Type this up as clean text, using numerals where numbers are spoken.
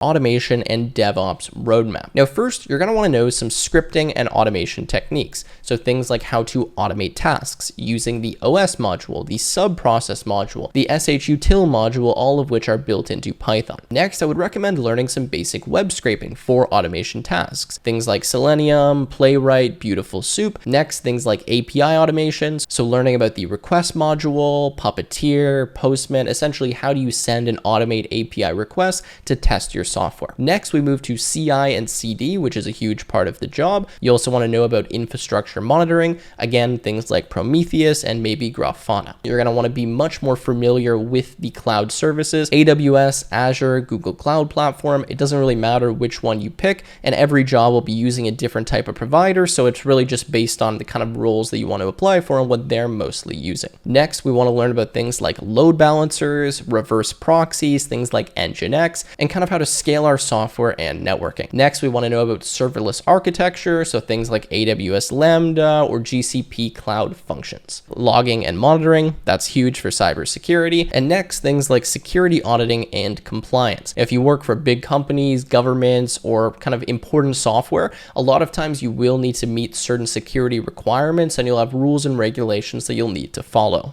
automation and DevOps roadmap. Now, first, you're going to want to know some scripting and automation techniques. So things like how to automate tasks using the OS module, the subprocess module, the shutil module, all of which are built into Python. Next, I would recommend learning some basic web scraping for automation tasks. Things like Selenium, Playwright, Beautiful Soup. Next, things like API automations. So learning about the request module, Puppeteer, Postman, essentially how do you send and automate API requests to test your software. Next, we move to CI and CD, which is a huge part of the job. You also want to know about infrastructure monitoring. Again, things like Prometheus and maybe Grafana. You're going to want to be much more familiar with the cloud services, AWS, Azure, Google Cloud Platform. It doesn't really matter which one you pick, and every job will be using a different type of provider, so it's really just based on the kind of roles that you want to apply for and what they're mostly using. Next, we want to learn about things like load balancers, reverse proxies, things like Nginx, and kind of how to scale our software and networking. Next, we want to know about serverless architecture, so things like AWS Lambda or GCP Cloud Functions. Logging and monitoring, that's huge for cybersecurity. And next, things like security auditing and compliance. If you work for big companies, governments, or kind of important software, a lot of times you will need to meet certain security requirements and you'll have rules and regulations that you'll need to follow.